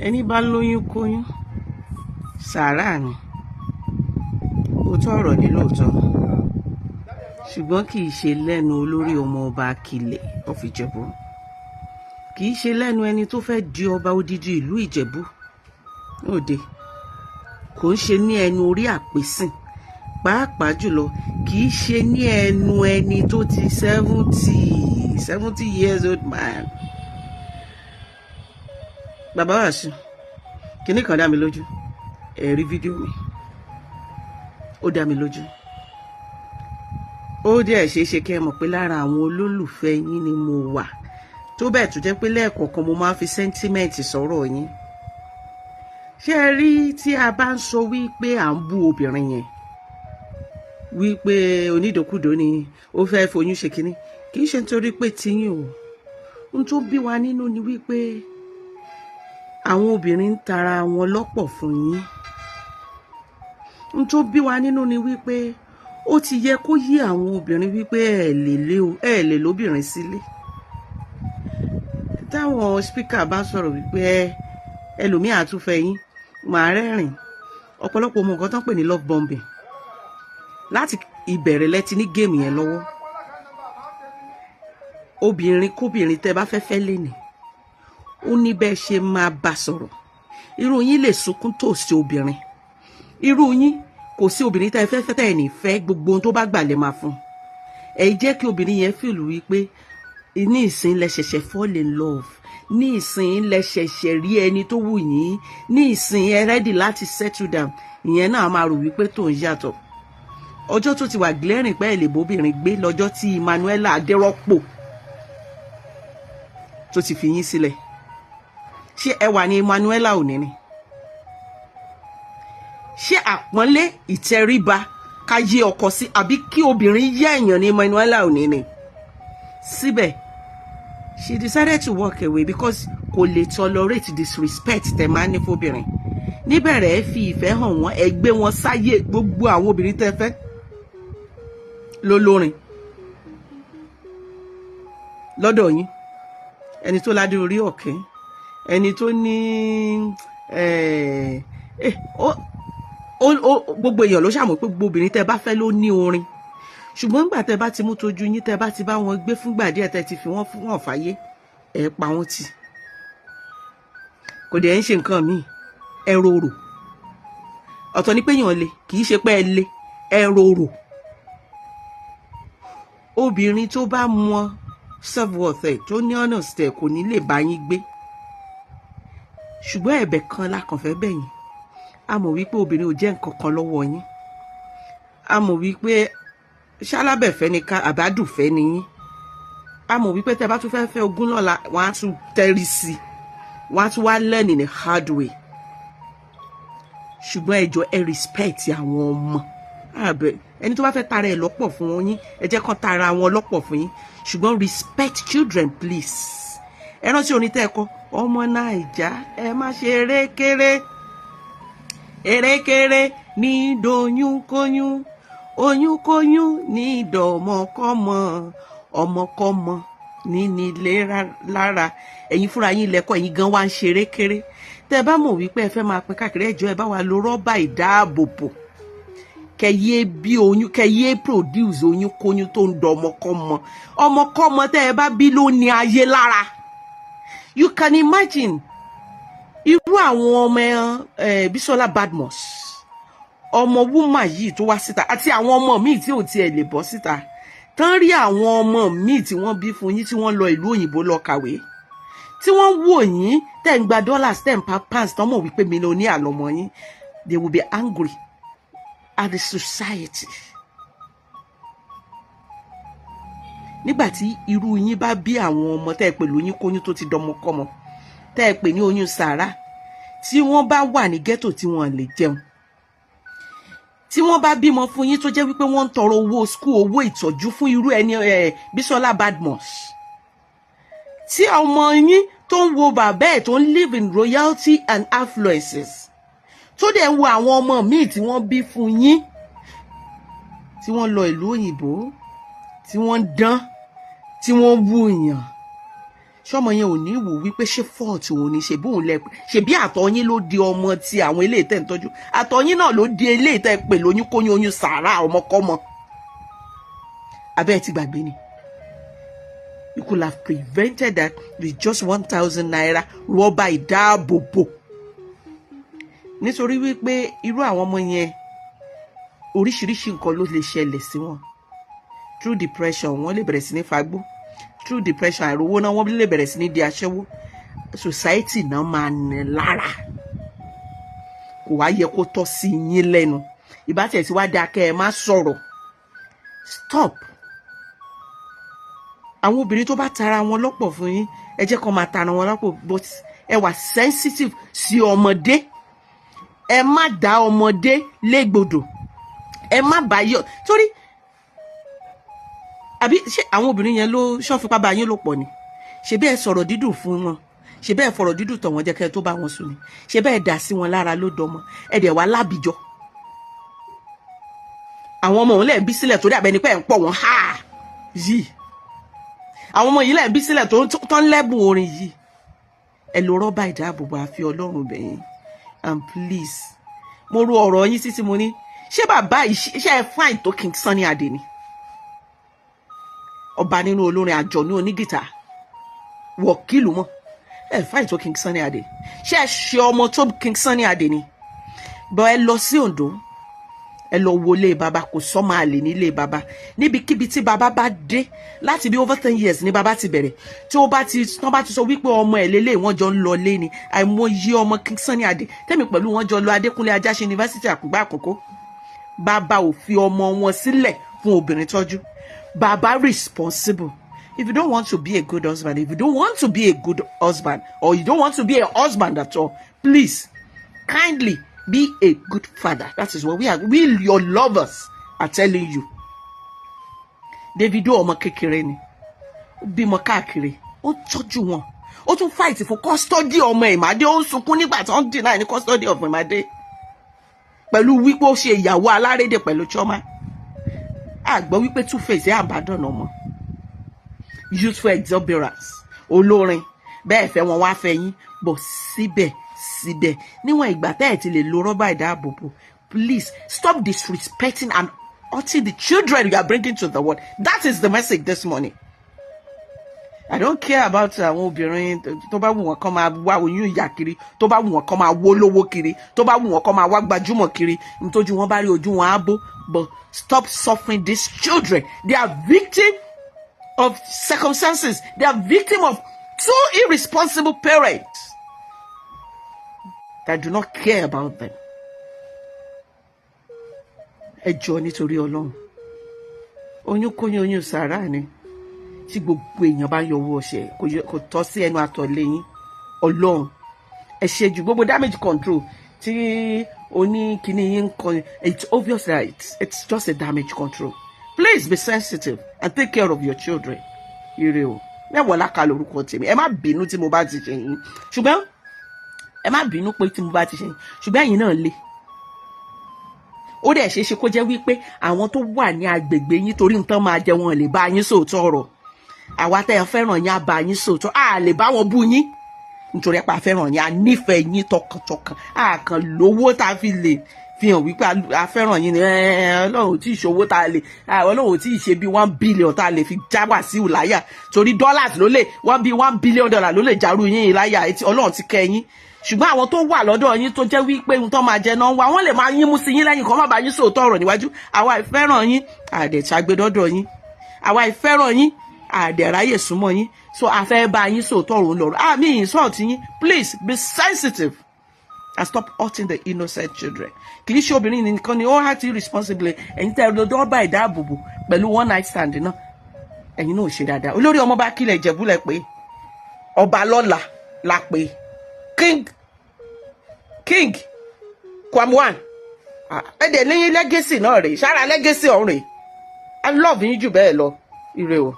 ẹni bá lóyún-Koyun Sara ni òótọ́ ọ̀rọ̀ ní lóòótọ́ ṣùgbọ́n kì í ṣe lẹ́nu olórí ọmọ ọba Akilẹ̀ of Ìjẹ̀bú, kì í ṣe lẹ́nu ẹni tó fẹ́ di ọba odidi ìlú Ìjẹ̀bú òde, kò ń ṣe ní ẹnu orí àpèsìn, pàápàá jùlọ kì í ṣe ní ẹnu ẹni tó ti 70 years old man. Bàbá Wasiu, kíní kan dá mi lójú, ẹ rí fídíò mi, ó dá mi lójú. Ó dẹ̀ ṣeéṣe kí ẹ mọ̀ pé lára àwọn olólùfẹ́ yín ni mo wà, tó bẹ́ẹ̀ tó jẹ́ pé lẹ́ẹ̀kọ̀ọ̀kan mo máa ń fi sẹ́ńtímẹ́ǹtì sọ̀rọ̀ yín. Ṣé ẹ rí tí a bá ń sọ wípé à ń bú obìnrin yẹn, wípé onídòkúdò ni ó fẹ́ foyún ṣe kínní, kì í ṣe nítorí pé tiyín o. Ohun tó bí wa nínú ni wípé àwọn obìnrin ń tara wọn lọ́pọ̀ fún yín. Ohun tó bí wa nínú ni wípé ó ti yẹ kó yé àwọn obìnrin wípé ẹ lè lóbìnrin sílé. Táwọn spíkà bá sọ̀rọ̀ wípé ẹlòmíì àtúnfẹ́ yín máa rẹ́rìn, ọ̀pọ̀lọpọ̀ ọmọ nǹkan tó ń pè ní love bombing láti ìbẹ̀rẹ̀ lẹ́tí ní géèmù yẹn lọ́wọ́. Obìnrin kóbìnrin tẹ́ bá fẹ́ lénìí, ó ní bẹ́ẹ̀ ṣe máa bá sọ̀rọ̀. Irú yín lè sunkún tòsí obìnrin, irú yín kò sí obìnrin tẹ́ fẹ́ tẹ́ ẹ̀ ní fẹ́ gbogbo ohun tó bá gbà lè máa fún. Ẹ jẹ́ kí obìnrin yẹn fìlù wípé ní ìsìn lẹ ṣẹ̀ṣẹ̀ fall in love, ní ìsìn lẹ ṣẹ̀ṣẹ̀ rí ẹni tó wù yín, ní ìsìn ẹ ready láti settle down. Ìyẹn náà máa rò wípé tó ń yàtọ̀. Ọjọ́ tó ti wà glaring pé ẹ lè bóbìnrin gbé lọ́jọ́ tí Emmanuela Adérọ́pò tó ti fi yín sílẹ̀. Ṣé ẹ wà ní Emmanuela òní ni? Ṣé àpọ́nlé ìtẹríba ká yé ọkọ sí, àbí kí obìnrin yé èèyàn ní Emmanuela òní ni? Síbẹ̀, she decided to walk away because kò lè tolerate disrespect tẹ́ máa ní fóbìnrin. Níbẹ̀rẹ̀ ẹ fi ìfẹ́ hàn wọ́n, ẹ gbé wọn sáyé gbogbo àwọn obìnrin tẹ́ fẹ́ lólórin lọ́dọ̀ yín. Ẹni tó ládé orí ọ̀kẹ́, ẹni tó ní gbogbo èèyàn ló ṣàmọ̀ pé gbogbo obìnrin tẹ́ bá fẹ́ ló ní orin, ṣùgbọ́n nígbà tẹ́ bá ti mú tójú yín, tẹ́ bá ti bá wọn gbé fúngbà díẹ̀, tẹ́ ti fi wọ́n fún wọn fàyè, ẹ pa wọ́n tì. Kò dẹ̀ ń ṣe nǹkan míì, ẹ rorò. Ọ̀tọ̀ ni pé èèyàn le, kì í ṣe pé ẹ le, ẹ rorò. Obìnrin tó bá mọ self-worth ẹ̀, tó ní honesty ẹ̀, kò ní lè bá yín gbé. Ṣùgbọ́n ẹ̀bẹ̀ kan la kàn fẹ́ bẹ̀ yín. A mọ̀ wípé obìnrin ò jẹ́ nǹkan kan lọ́wọ́ yín. A mọ̀ wípé ṣálábẹ̀fẹ́ ni ká àbádùfẹ́ ni yín. A mọ̀ wípé tẹ́ bá tún fẹ́ ogún lọ́la, wọ́n á tún tẹ́rí sí i, wọ́n á tún wá learn in a hard way. Ṣùgbọ́n ẹ jọ̀ọ́ ẹ respect àwọn ọmọ. Ẹni tó bá fẹ́ tara ẹ̀ lọ́pọ̀ fún wọn yín, ẹ jẹ́ kán tara wọn lọ́pọ̀ fún yín. Ṣùgbọ́n respect children please. Ẹ rántí orin tẹ́ ẹ kọ, ọmọ Naija ẹ má ṣe erékeré, erékeré ní dòyún-Koyun, oyún-Koyun ní ìdọ̀mọkọ́mọ, ọmọkọ́mọ níní lára. Ẹ̀yin fúnra yín lẹ́kọ̀ọ́, ẹ̀yin gan wá ń ṣe erékeré. Tẹ́ bá mọ̀ wípé ẹ fẹ́ máa pín káàkiri, ẹ jọ̀ọ́ ẹ bá wa lo rọ́bà ìdáàbòbò. Kẹyé bí oyún, kẹyé produce oyún-Koyun tó ń dọ ọmọkọ́mọ. Ọmọkọ́mọ tẹ́ ẹ bá bí ló ní ayé lára. You can imagine irú àwọn ọmọ Bisola Badmus, ọmọ wúmà yìí tó wá síta, àti àwọn ọmọ míì tí ò tiẹ̀ lè bọ́ síta, tán rí àwọn ọmọ míì tí wọ́n bí fún yín, tí wọ́n lọ ìlú òyìnbó lọ kàwé, tí wọ́n wò yín tẹ́ ń gba dollars, tẹ́ ń pa pounds, tán mọ̀ wípé millionaire lọmọ yín. They will be angry at the society. Nígbà tí irú yín bá bí àwọn ọmọ tẹ́ ẹ pè lóyún Koyun tó ti dọmọkọ́mọ, tẹ́ ẹ pè ní oyún Sara, tí wọ́n bá wà ní ghetto tí wọ́n lè jẹun, tí wọ́n bá bímọ fún yín tó jẹ́ wípé wọ́n ń tọrọ owó school, owó ìtọ́jú fún irú ẹni Bisola Badmus, tí ọmọ yín tó ń wo bàbá ẹ̀ tó ń live in royalty and affluences, tó dẹ̀ ń wo àwọn ọmọ míì tí wọ́n bí fún yín, tí wọ́n lọ ìlú òyìnbó, tí wọ́n dán, tí wọ́n wúyàn. ṣọmọ yẹn ò ní wò wípé ṣé fault òun ni ṣe bóun lẹ ṣe bí àtọ̀ yín ló di ọmọ ti àwọn eléyìí tẹ́ ń tọ́jú àtọ̀ yín náà ló di eléyìí tẹ́ pè Lóyún-Koyun oyún Sara ọmọkọ́mọ abẹ́ ẹ ti gbàgbé ni. You could have prevented that with just 1,000 naira rọ́bà ìdáàbòbò. Nítorí wípé irú àwọn ọmọ yẹn oríṣiríṣi nǹkan ló lè ṣẹlẹ̀ sí wọn. Through depression wọ́n lè bẹ̀rẹ̀ sí ní fagbó. Through depression àìrówó náà wọ́n lè bẹ̀rẹ̀ sí ní di aṣẹ́wó. Society náà máa nà lára. Kò wá yẹ kó tọ́ sí yín lẹ́nu. Ìbátẹ̀ tí wá dáa kẹ́ ẹ má sọ̀rọ̀. Stop. Àwọn obìnrin tó bá tara wọn lọ́pọ̀ fún yín ẹ jẹ́ kó máa tara wọn lọ́pọ̀ but ẹ wà sensitive sí ọmọdé. Ẹ má dá ọmọdé légbodò. Ẹ má bá yọ torí àbí ṣé àwọn obìnrin yẹn ló ṣọ́fipá bá yín lò pọ̀ ni ṣe bẹ́ẹ̀ sọ̀rọ̀ dídùn fún wọn ṣe bẹ́ẹ̀ fọ̀rọ̀ dídùn tọ̀ wọ́n jẹ́ kẹ́ tó bá wọn sùn ni ṣe bẹ́ẹ̀ dà sí wọn lára ló dọmọ ẹ dẹ̀ wá lábìjọ àwọn ọmọ òun lẹ́ẹ̀ bí sílẹ̀ torí àbẹ́ni pẹ́ ń pọ̀ wọ́n ha yìí àwọn ọmọ yìí lẹ́ẹ̀ bí sílẹ̀ tó ń lẹ́bùn orin yìí ẹ lo rọ́bà ìdáàbòbò àfi Ọlọ́run bẹ̀yìn and please mo ro ọ̀rọ̀ yín títí mo ní ṣé bàbá iṣẹ́ ẹ fáìn tó King Sunny Adé ni ọba nínú olórin àjọ̀nú onígìtà wọ̀kìlù mọ́ ẹ fáìn tó King Sunny Adé ṣé ẹ ṣe ọmọ tó King Sunny Adé ni bọ́ ẹ lọ sí Oǹdó ẹ lọ wo ilé baba kò sọ́mọ àlè nílé baba níbikíbi tí baba bá dé láti bí over 10 years ní baba ti bẹ̀rẹ̀ tí wọ́n bá ti sọ wípé ọmọ ẹ̀ lélẹ̀ wọ́n jọ ń lọ lé ni àìmọye ọmọ King Sunny Adé tẹ́mi pẹ̀lú wọn jọ lọ Adékúnlé Ajáṣe University Àkùngbá Àkókó baba ò fi ọmọ wọn sílẹ̀ fún obìnrin tọ́jú baba responsible. If you don't want to be a good husband, if you don't want to be a good husband, or you don't want to be a husband at all, please kindly be a good father. That is what we your lovers are telling you. Davido ọmọ kékeré ni ó bímọ káàkiri ó tọ́jú wọn ó tún fight for custody ọmọ Ìmàdé ó ń sunkún nígbà tí wọ́n deny ní custody of Ìmàdé pẹ̀lú wípé ó ṣe ìyàwó alárédè pẹ̀lú Chioma àgbọ̀ wípé Two-Face àbádọ́nà ọmọ youthful exuberance olórin bẹ́ẹ̀ fẹ́ wọn wá fẹ́ yín bọ̀ síbẹ̀ níwọ̀n ìgbà tẹ́ ẹ̀ ti lè lo rọ́bà ìdáàbòbò please stop disrespecting and hurting the children you are bringing to the world. That is the message this morning. I don't care about àwọn obìnrin tó bá wù wọ́n kàn máa wá oyún ìyá kiri tó bá wù wọ́n kàn máa wó lówó kiri tó bá wù wọ́n kàn máa wá gbajúmọ̀ kiri nítorí wọ́n bá rí ojú wọn á bó but stop suffering these children. They are victim of circumstances. They are victim of two irresponsible parents that do not care about them. Ẹ jọ̀ọ́ nítorí Ọlọ́run Oyún-Koyun oyún Sara ni tí gbogbo èèyàn bá yọwọ́ ọṣẹ kò tọ́ sí ẹnu àtọ̀lé yín Ọlọ́run ẹ ṣe jù gbogbo damage control tí oníkíní yín kan it's obvious that it's just a damage control. Please be sensitive and take care of your children. Ire o mẹ́wàá láka lórúkọ tèmi ẹ má bínú tí mo bá ti ṣe yín ṣùgbọ́n ẹ má bínú pé tí mo bá ti ṣe yín ṣùgbọ́n ẹ̀yin náà le ó dẹ̀ ṣeé ṣe kó jẹ́ wípé àwọn tó wà ní agbègbè yín torí nǹkan máa jẹ wọn lè bá yín sòótọ́ ọ̀rọ̀ àwa tẹ́ ẹ fẹ́ràn yín á bá yín sòótọ́ a lè bá wọn bú yín nítorí pa fẹ́ràn yín a nífẹ̀ẹ́ yín tọkàntọkàn a kàn lówó tá a fi lè fi hàn wípé a fẹ́ràn yín ni Ọlọ́run ò tí ì ṣòwò tá a lè Ọlọ́run ò tí ì ṣe bí 1 billion tá a lè fi já Wasiu láyà torí dollars ló lè $1 billion ló lè járú yín láyà Ọlọ́run ti kẹ́ yín ṣùgbọ́n àwọn tó wà lọ́dọ̀ yín tó jẹ́ wípé ohun tó máa jẹ náà wà wọ́n lè máa yín mú sí yín lẹ́yìn kan má bá yín sòótọ́ ọ̀rọ̀ níwájú àwa ìfẹ́ràn yín àdẹ̀ṣàgbédọ́dọ̀ yín àwa ìfẹ́ràn yín àdẹ̀ráyè súnmọ́ yín so a fẹ́ bá yín sòótọ́ ọ̀rọ̀ lọ́rọ̀ àmì insult yín please be sensitive and stop hurting the innocent children. Kì í ṣe obìnrin nìkan ni ó há ti responsibly ẹ̀yin tẹ́ ẹ lọ dọ́ọ̀bà ìdáàbòbò pẹ̀lú one night stand náà ẹ̀yin náà ò ṣe dáadáa olórí ọmọ bá kílẹ̀ ìjẹ̀búlẹ̀ pé ọba lọ́la la pé king Kwamwan ẹ̀dẹ̀ ní legacy náà rèé Sara legacy ọ̀hún rèé I love yín jù bẹ́ẹ̀ lọ ire o.